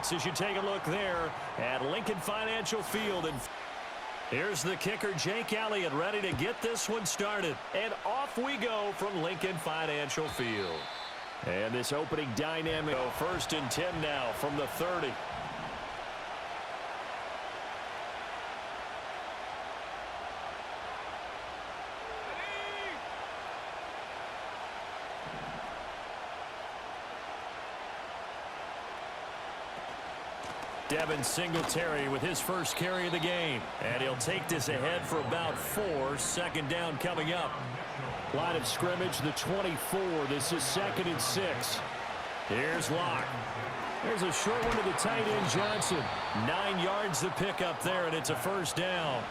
points as you take a look there at Lincoln Financial Field. And here's the kicker, Jake Elliott, ready to get this one started. And off we go from Lincoln Financial Field. And this opening dynamic, 1st and 10 now from the 30. Devin Singletary with his first carry of the game. And he'll take this ahead for about 4. 2nd down coming up. Line of scrimmage, the 24. This is 2nd and 6. Here's Locke. There's a short one to the tight end, Johnson. 9 yards to pick up there, and it's a 1st down.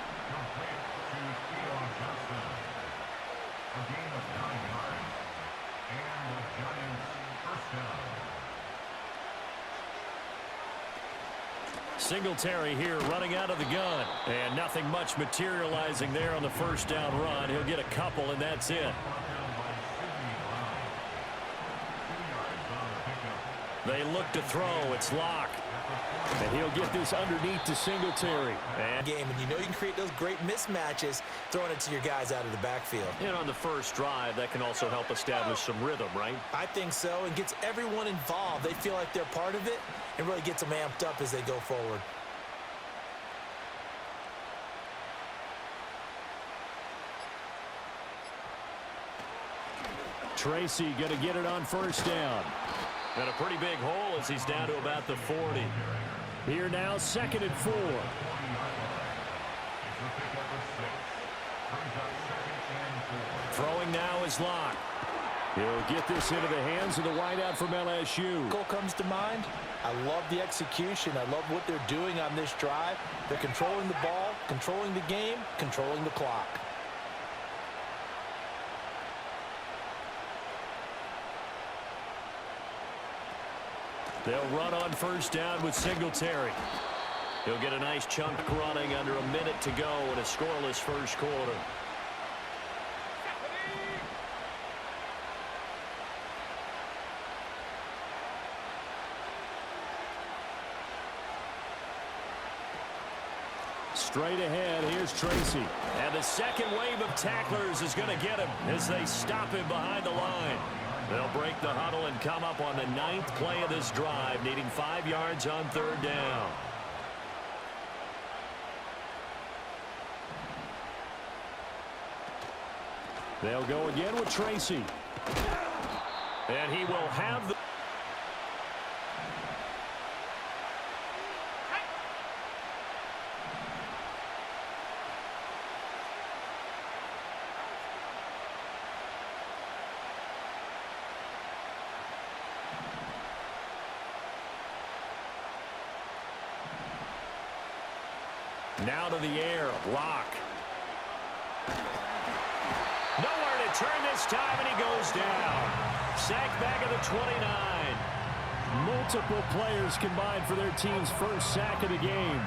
Singletary here running out of the gun. And nothing much materializing there on the 1st down run. He'll get a couple, and that's it. They look to throw. It's Locke. And he'll get this underneath to Singletary. And you know you can create those great mismatches throwing it to your guys out of the backfield. And on the first drive, that can also help establish some rhythm, right? I think so, and gets everyone involved. They feel like they're part of it and really gets them amped up as they go forward. Tracy going to get it on 1st down. And a pretty big hole as he's down to about the 40. Here now, 2nd and 4. Throwing now is Locke. He'll get this into the hands of the wideout from LSU. Goal comes to mind. I love the execution. I love what they're doing on this drive. They're controlling the ball, controlling the game, controlling the clock. They'll run on 1st down with Singletary. He'll get a nice chunk running under a minute to go in a scoreless 1st quarter. Straight ahead, here's Tracy. And the 2nd wave of tacklers is going to get him as they stop him behind the line. They'll break the huddle and come up on the 9th play of this drive, needing 5 yards on 3rd down. They'll go again with Tracy. And he will have the... Now to the air, Locke. Nowhere to turn this time, and he goes down. Sacked back at the 29. Multiple players combined for their team's first sack of the game.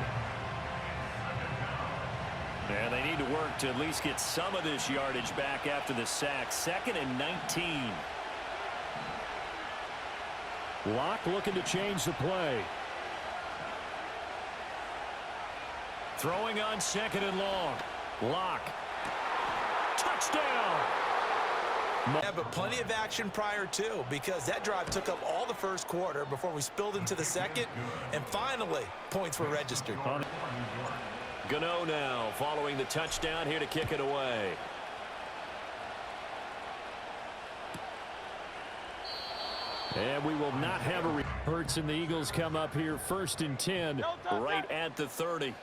And they need to work to at least get some of this yardage back after the sack. 2nd and 19. Locke looking to change the play. Throwing on 2nd and long. Locke. Touchdown! Yeah, but plenty of action prior too, because that drive took up all the 1st quarter before we spilled into the 2nd, and finally, points were registered. Gano now following the touchdown here to kick it away. And we will not have a... Hurts and the Eagles come up here 1st and 10 right at the 30.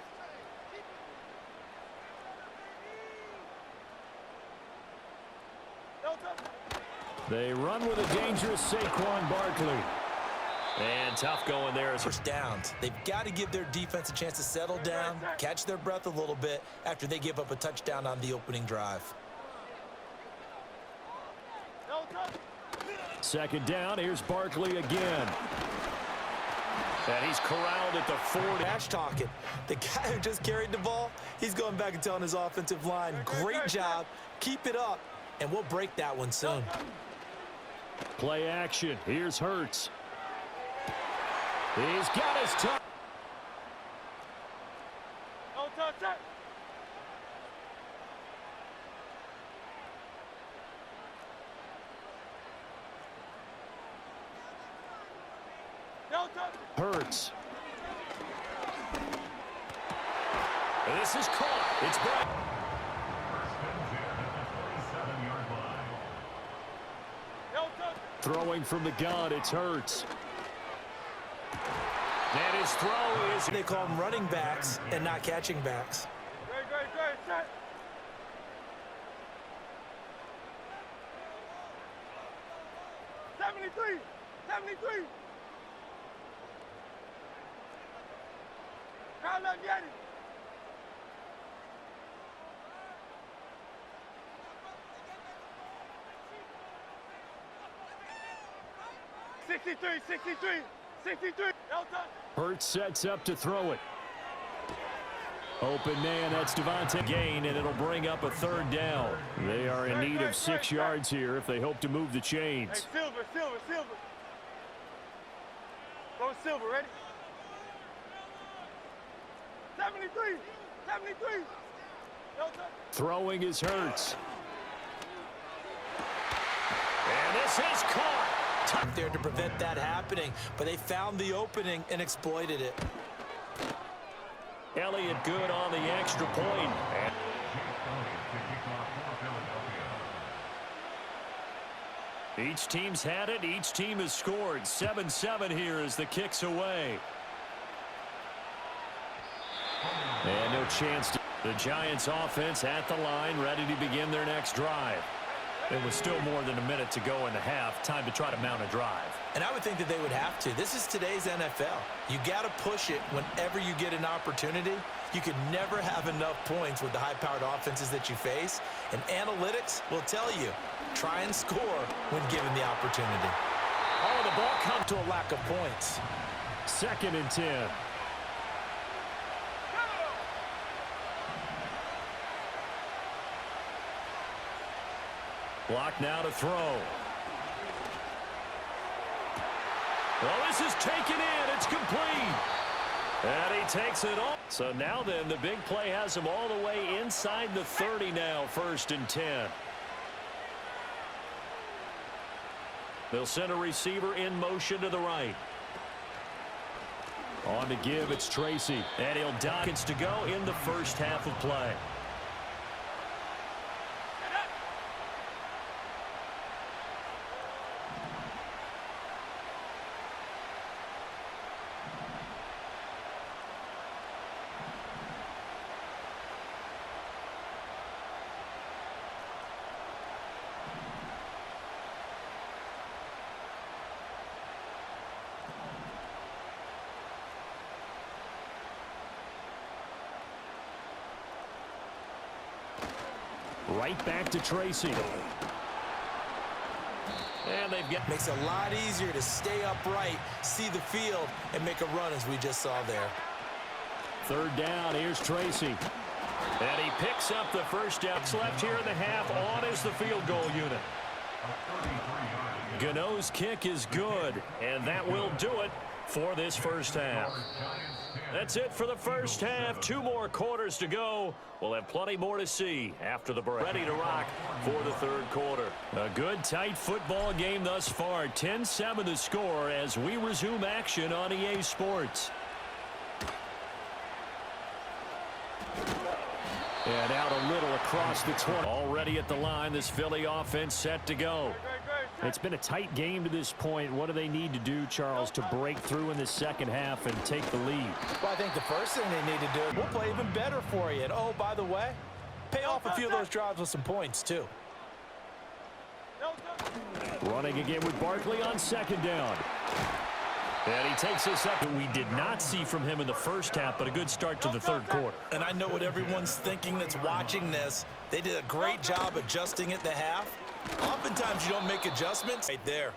They run with a dangerous Saquon Barkley. And tough going there. First downs. They've got to give their defense a chance to settle down, catch their breath a little bit after they give up a touchdown on the opening drive. 2nd down. Here's Barkley again. And he's corralled at the 40. Dash talking. The guy who just carried the ball, he's going back and telling his offensive line, great job, keep it up, and we'll break that one soon. Play action. Here's Hurts. He's got his touch. No touch. No touch. Hurts. This is caught. It's back. No touch. Throwing from the gun, it's Hurts. And his throw is... They call them running backs and not catching backs. Great. Set. '73. Crowd left Yeti. '63. No touch. Hurts sets up to throw it. Open man, that's Devontae Gain, and it'll bring up a third down. They are in need of 6 yards here if they hope to move the chains. Hey, Silver. Go Silver, ready? 73. No touch. Throwing is Hurts. And this is caught. There to prevent that happening, but they found the opening and exploited it. Elliott good on the extra point. Each team's had it. Each team has scored. 7-7 here as the kick's away. And no chance to... The Giants offense at the line, ready to begin their next drive. It was still more than a minute to go in the half. Time to try to mount a drive. And I would think that they would have to. This is today's NFL. You got to push it whenever you get an opportunity. You can never have enough points with the high-powered offenses that you face. And analytics will tell you, try and score when given the opportunity. Oh, the ball comes To a lack of points. 2nd and 10. Block now to throw. Well, this is taken in. It's complete. And he takes it off. So now then, the big play has him all the way inside the 30 now, 1st and 10. They'll send a receiver in motion to the right. On to give, it's Tracy. And he'll Dawkins to go in the first half of play. Right back to Tracy. And they've got... Makes it a lot easier to stay upright, see the field, and make a run as we just saw there. 3rd down, here's Tracy. And he picks up the first down. Left here in the half, on is the field goal unit. Gano's kick is good, and that will do it for this first half. That's it for the first half. 2 more quarters to go. We'll have plenty more to see after the break. Ready to rock for the 3rd quarter. A good, tight football game thus far. 10-7 the score as we resume action on EA Sports. And out a little across the 20. Already at the line, this Philly offense set to go. It's been a tight game to this point. What do they need to do, Charles, to break through in the second half and take the lead? Well, I think the first thing they need to do, we'll play even better for you. And, oh, by the way, pay off a few of those drives with some points, too. Running again with Barkley on 2nd down. And he takes us up. We did not see from him in the first half, but a good start to the 3rd quarter. And I know what everyone's thinking that's watching this. They did a great job adjusting at the half. Oftentimes, you don't make adjustments right there.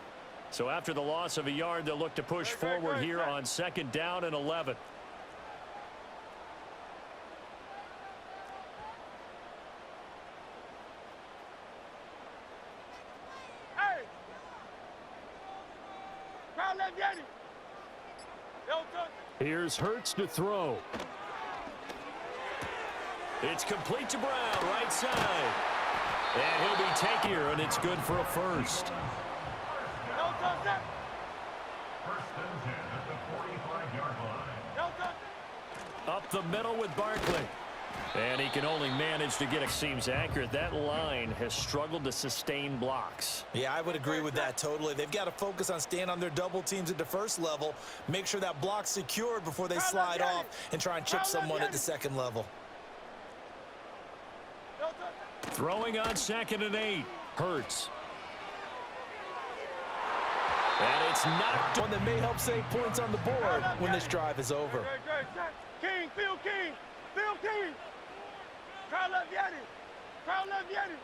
So after the loss of a yard, they'll look to push forward here on 2nd down and 11. Hey! Crowd left Yeti. Yo, Here's Hurts to throw. It's complete to Brown, right side. And he'll be taken here, and it's good for a first. No touchdown. First and 10 at the 45-yard line. No touchdown. Up the middle with Barkley. And he can only manage to get it. Seems accurate. That line has struggled to sustain blocks. Yeah, I would agree with that totally. They've got to focus on staying on their double teams at the first level, make sure that block's secured before they slide off and try and chip someone at the second level. Throwing on 2nd and 8. Hurts. And it's knocked. One that may help save points on the board when this drive is over. King, Phil King, Phil King. Crowd left Yeti. Crowd left Yeti.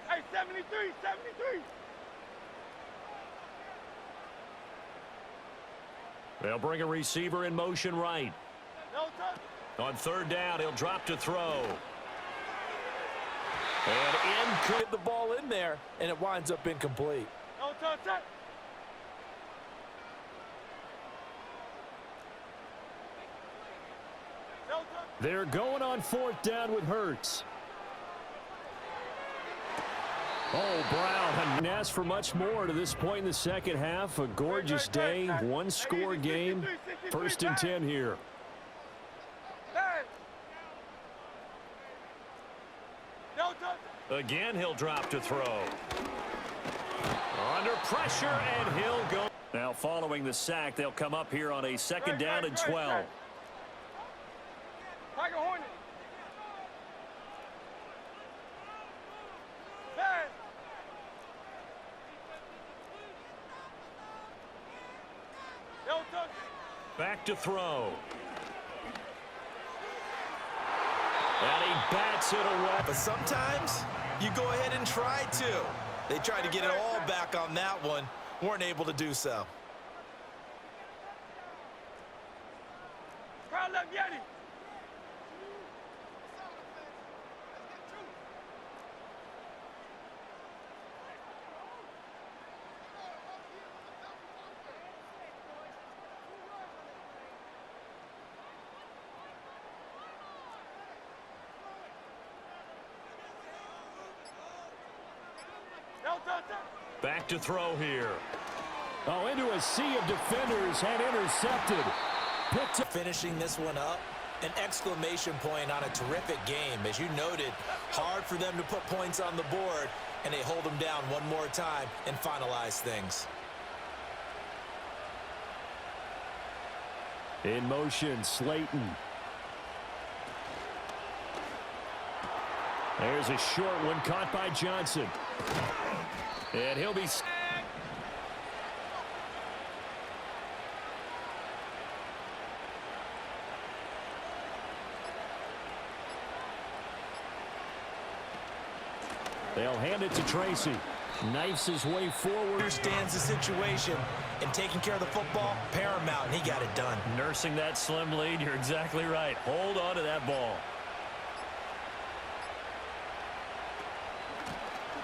Hey, 73, 73. They'll bring a receiver in motion right. No touch. On 3rd down, he'll drop to throw. And in could Get the ball in there, and it winds up incomplete. No touch. No touch. They're going on 4th down with Hurts. Oh, Brown hadn't asked for much more to this point in the second half. A gorgeous day, one-score game. 1st and 10 here. No touch. Again, he'll drop to throw. Under pressure, and he'll go. Now, following the sack, they'll come up here on a 2nd down and 12. Tiger Hornet. Hey. No touch. Back to throw. And he bats it away. But sometimes you go ahead and try to. They tried to get it all back on that one, weren't able to do so. Crowd left Yeti. No touch. Back to throw here. Oh, into a sea of defenders and intercepted. Picked up. Finishing this one up, an exclamation point on a terrific game. As you noted, hard for them to put points on the board, and they hold them down one more time and finalize things. In motion, Slayton. There's a short one caught by Johnson. And he'll be... They'll hand it to Tracy. Knifes his way forward. Understands the situation, and taking care of the football, paramount, and he got it done. Nursing that slim lead, you're exactly right. Hold on to that ball.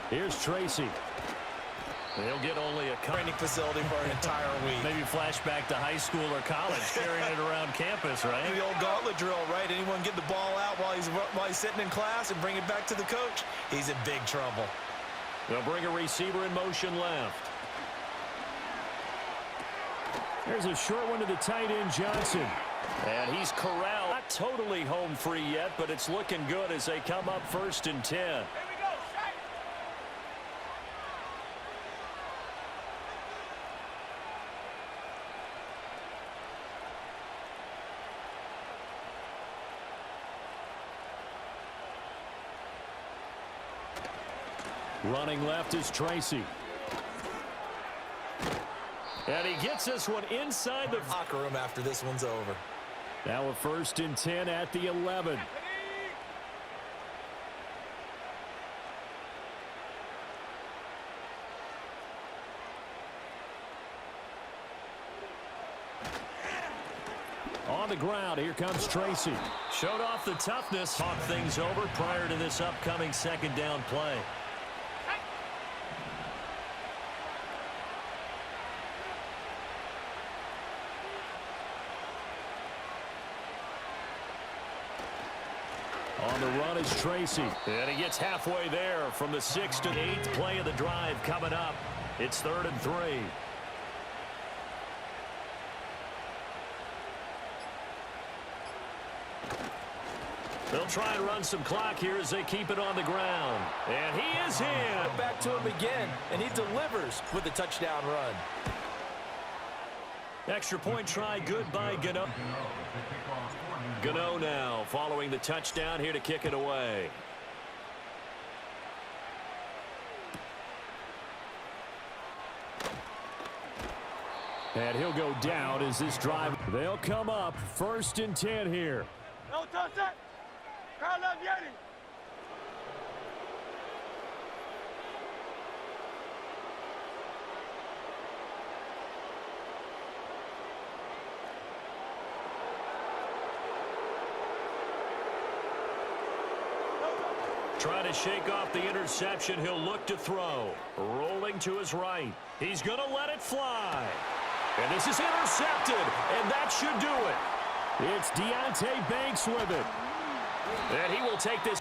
Here's Tracy. They'll get only a Training facility for an entire week. Maybe flashback to high school or college, carrying it around campus, right? The old gauntlet drill, right? Anyone get the ball out while he's sitting in class and bring it back to the coach? He's in big trouble. They'll bring a receiver in motion left. There's a short one to the tight end, Johnson. And he's corralled. Not totally home free yet, but it's looking good as they come up 1st and 10. Running left is Tracy. And he gets this one inside the Locker room after this one's over. Now a 1st and 10 at the 11. On the ground, here comes Tracy. Showed off the toughness. Talk things over prior to this upcoming 2nd down play. On the run is Tracy. And he gets halfway there from the 6th to 8th play of the drive coming up. It's 3rd and 3. They'll try and run some clock here as they keep it on the ground. And he is in. Back to him again, and he delivers with a touchdown run. Extra point try, good by Gano. Gano now following the touchdown here to kick it away. And he'll go down as this drive. They'll come up 1st and 10 here. No touch it. Carl Yeti. Trying to shake off the interception. He'll look to throw. Rolling to his right. He's going to let it fly. And this is intercepted. And that should do it. It's Deonte Banks with it. And he will take this.